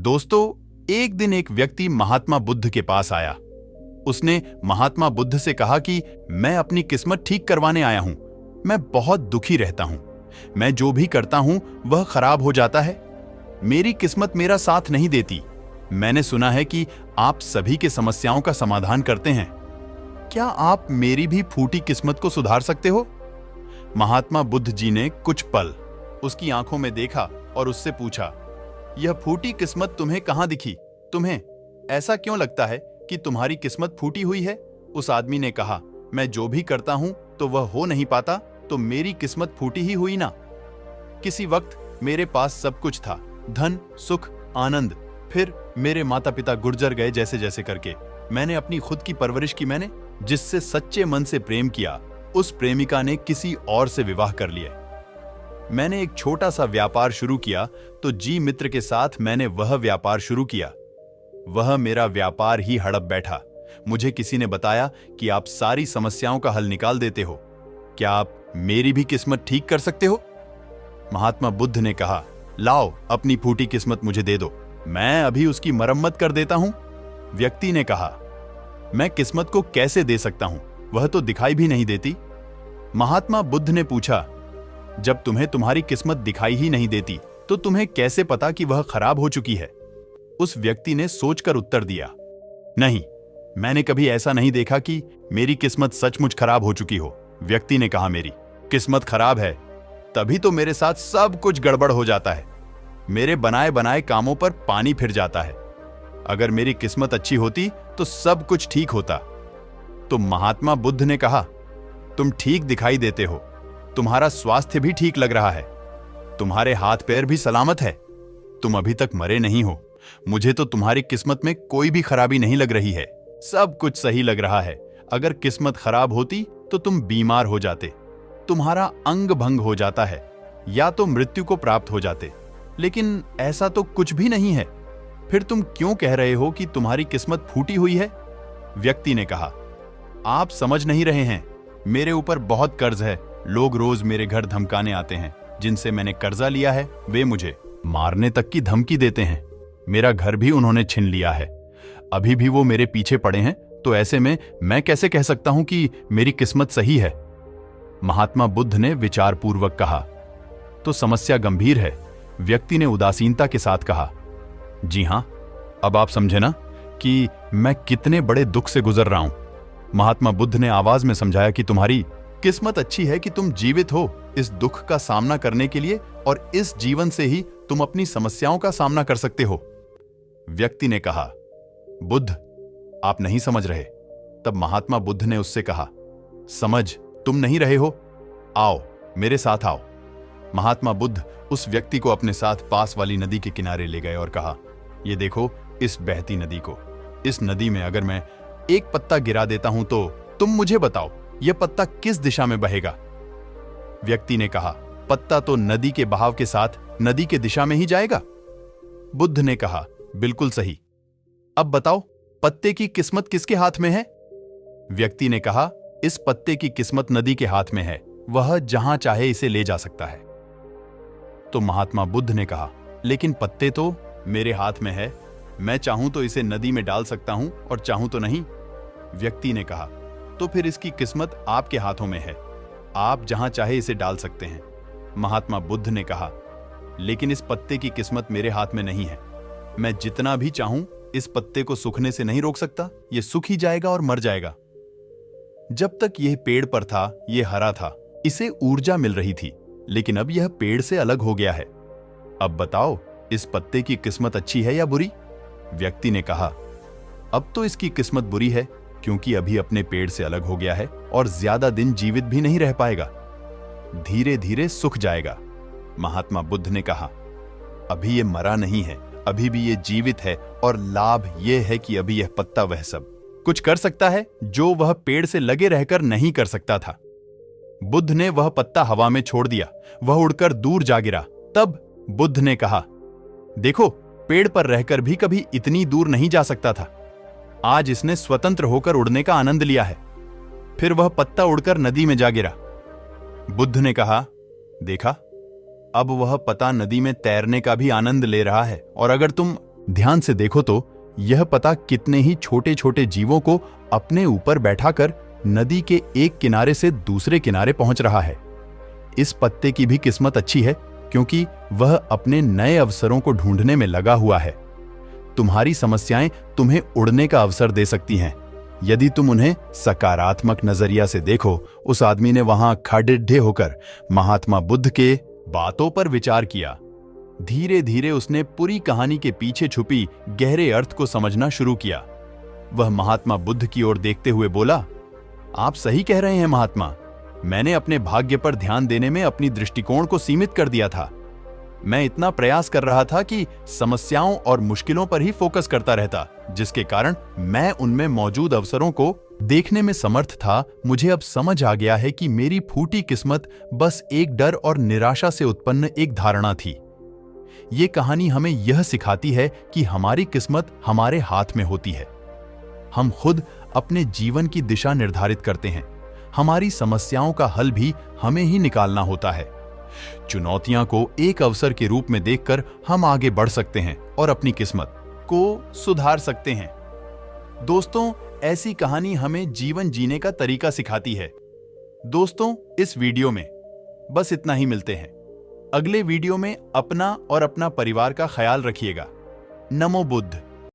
दोस्तों, एक दिन एक व्यक्ति महात्मा बुद्ध के पास आया। उसने महात्मा बुद्ध से कहा कि मैं अपनी किस्मत ठीक करवाने आया हूं। मैं बहुत दुखी रहता हूं। मैं जो भी करता हूं वह खराब हो जाता है। मेरी किस्मत मेरा साथ नहीं देती। मैंने सुना है कि आप सभी के समस्याओं का समाधान करते हैं। क्या आप मेरी भी फूटी किस्मत को सुधार सकते हो? महात्मा बुद्ध जी ने कुछ पल उसकी आंखों में देखा और उससे पूछा, यह फूटी किस्मत तुम्हें कहां दिखी? तुम्हें ऐसा क्यों लगता है कि तुम्हारी किस्मत फूटी हुई है? उस आदमी ने कहा, मैं जो भी करता हूं तो वह हो नहीं पाता, तो मेरी किस्मत फूटी ही हुई ना। किसी वक्त मेरे पास सब कुछ था, धन, सुख, आनंद। फिर मेरे माता पिता गुजर गए। जैसे जैसे करके मैंने अपनी खुद की परवरिश की। मैंने जिससे सच्चे मन से प्रेम किया, उस प्रेमिका ने किसी और से विवाह कर लिया। मैंने एक छोटा सा व्यापार शुरू किया तो जी मित्र के साथ मैंने वह व्यापार शुरू किया। वह मेरा व्यापार ही हड़प बैठा। मुझे किसी ने बताया कि आप सारी समस्याओं का हल निकाल देते हो। क्या आप मेरी भी किस्मत ठीक कर सकते हो? महात्मा बुद्ध ने कहा, लाओ अपनी फूटी किस्मत मुझे दे दो, मैं अभी उसकी मरम्मत कर देता हूं। व्यक्ति ने कहा, मैं किस्मत को कैसे दे सकता हूं? वह तो दिखाई भी नहीं देती। महात्मा बुद्ध ने पूछा, जब तुम्हें तुम्हारी किस्मत दिखाई ही नहीं देती तो तुम्हें कैसे पता कि वह खराब हो चुकी है? उस व्यक्ति ने सोचकर उत्तर दिया, नहीं, मैंने कभी ऐसा नहीं देखा कि मेरी किस्मत सचमुच खराब हो चुकी हो। व्यक्ति ने कहा, मेरी किस्मत खराब है तभी तो मेरे साथ सब कुछ गड़बड़ हो जाता है। मेरे बनाए बनाए कामों पर पानी फिर जाता है। अगर मेरी किस्मत अच्छी होती तो सब कुछ ठीक होता। तो महात्मा बुद्ध ने कहा, तुम ठीक दिखाई देते हो, तुम्हारा स्वास्थ्य भी ठीक लग रहा है, तुम्हारे हाथ पैर भी सलामत है, तुम अभी तक मरे नहीं हो। मुझे तो तुम्हारी किस्मत में कोई भी खराबी नहीं लग रही है, सब कुछ सही लग रहा है। अगर किस्मत खराब होती तो तुम बीमार हो जाते, तुम्हारा अंग भंग हो जाता है, या तो मृत्यु को प्राप्त हो जाते। लेकिन ऐसा तो कुछ भी नहीं है। फिर तुम क्यों कह रहे हो कि तुम्हारी किस्मत फूटी हुई है? व्यक्ति ने कहा, आप समझ नहीं रहे हैं, मेरे ऊपर बहुत कर्ज है। लोग रोज मेरे घर धमकाने आते हैं। जिनसे मैंने कर्जा लिया है वे मुझे मारने तक की धमकी देते हैं। मेरा घर भी उन्होंने छीन लिया है। अभी भी वो मेरे पीछे पड़े हैं। तो ऐसे में मैं कैसे कह सकता हूं कि मेरी किस्मत सही है? महात्मा बुद्ध ने विचारपूर्वक कहा, तो समस्या गंभीर है। व्यक्ति ने उदासीनता के साथ कहा, जी हां, अब आप समझे ना कि मैं कितने बड़े दुख से गुजर रहा हूं। महात्मा बुद्ध ने आवाज में समझाया कि तुम्हारी किस्मत अच्छी है कि तुम जीवित हो इस दुख का सामना करने के लिए, और इस जीवन से ही तुम अपनी समस्याओं का सामना कर सकते हो। व्यक्ति ने कहा, बुद्ध, आप नहीं समझ रहे। तब महात्मा बुद्ध ने उससे कहा, समझ तुम नहीं रहे हो, आओ मेरे साथ आओ। महात्मा बुद्ध उस व्यक्ति को अपने साथ पास वाली नदी के किनारे ले गए और कहा, ये देखो इस बहती नदी को। इस नदी में अगर मैं एक पत्ता गिरा देता हूं तो तुम मुझे बताओ, यह पत्ता किस दिशा में बहेगा? व्यक्ति ने कहा, पत्ता तो नदी के बहाव के साथ नदी के दिशा में ही जाएगा। बुद्ध ने कहा, बिल्कुल सही। अब बताओ, पत्ते की किस्मत किसके हाथ में है? व्यक्ति ने कहा, इस पत्ते की किस्मत नदी के हाथ में है, वह जहां चाहे इसे ले जा सकता है। तो महात्मा बुद्ध ने कहा, लेकिन पत्ते तो मेरे हाथ में है, मैं चाहूं तो इसे नदी में डाल सकता हूं और चाहूं तो नहीं। व्यक्ति ने कहा, तो फिर इसकी किस्मत आपके हाथों में है, आप जहां चाहे इसे डाल सकते हैं। महात्मा बुद्ध ने कहा, लेकिन इस पत्ते की किस्मत मेरे हाथ में नहीं है। मैं जितना भी चाहूं इस पत्ते को सूखने से नहीं रोक सकता, यह सूख ही जाएगा और मर जाएगा। जब तक यह पेड़ पर था, यह हरा था, इसे ऊर्जा मिल रही थी, लेकिन अब यह पेड़ से अलग हो गया है। अब बताओ, इस पत्ते की किस्मत अच्छी है या बुरी? व्यक्ति ने कहा, अब तो इसकी किस्मत बुरी है, क्योंकि अभी अपने पेड़ से अलग हो गया है और ज्यादा दिन जीवित भी नहीं रह पाएगा, धीरे धीरे सूख जाएगा। महात्मा बुद्ध ने कहा, अभी ये मरा नहीं है, अभी भी ये जीवित है, और लाभ यह है कि अभी यह पत्ता वह सब कुछ कर सकता है जो वह पेड़ से लगे रहकर नहीं कर सकता था। बुद्ध ने वह पत्ता हवा में छोड़ दिया, वह उड़कर दूर जा गिरा। तब बुद्ध ने कहा, देखो, पेड़ पर रहकर भी कभी इतनी दूर नहीं जा सकता था। आज इसने स्वतंत्र होकर उड़ने का आनंद लिया है। फिर वह पत्ता उड़कर नदी में जा गिरा। बुद्ध ने कहा, देखा, अब वह पत्ता नदी में तैरने का भी आनंद ले रहा है, और अगर तुम ध्यान से देखो तो यह पता कितने ही छोटे छोटे जीवों को अपने ऊपर बैठाकर नदी के एक किनारे से दूसरे किनारे पहुंच रहा है। इस पत्ते की भी किस्मत अच्छी है क्योंकि वह अपने नए अवसरों को ढूंढने में लगा हुआ है। तुम्हारी समस्याएं तुम्हें उड़ने का अवसर दे सकती हैं यदि तुम उन्हें सकारात्मक नजरिया से देखो। उस आदमी ने वहां खड़े होकर महात्मा बुद्ध के बातों पर विचार किया। धीरे धीरे उसने पूरी कहानी के पीछे छुपी गहरे अर्थ को समझना शुरू किया। वह महात्मा बुद्ध की ओर देखते हुए बोला, आप सही कह रहे हैं महात्मा। मैंने अपने भाग्य पर ध्यान देने में अपनी दृष्टिकोण को सीमित कर दिया था। मैं इतना प्रयास कर रहा था कि समस्याओं और मुश्किलों पर ही फोकस करता रहता, जिसके कारण मैं उनमें मौजूद अवसरों को देखने में समर्थ था। मुझे अब समझ आ गया है कि मेरी फूटी किस्मत बस एक डर और निराशा से उत्पन्न एक धारणा थी। ये कहानी हमें यह सिखाती है कि हमारी किस्मत हमारे हाथ में होती है। हम खुद अपने जीवन की दिशा निर्धारित करते हैं। हमारी समस्याओं का हल भी हमें ही निकालना होता है। चुनौतियां को एक अवसर के रूप में देखकर हम आगे बढ़ सकते हैं और अपनी किस्मत को सुधार सकते हैं। दोस्तों, ऐसी कहानी हमें जीवन जीने का तरीका सिखाती है। दोस्तों, इस वीडियो में बस इतना ही। मिलते हैं अगले वीडियो में। अपना और अपना परिवार का ख्याल रखिएगा। नमो बुद्ध।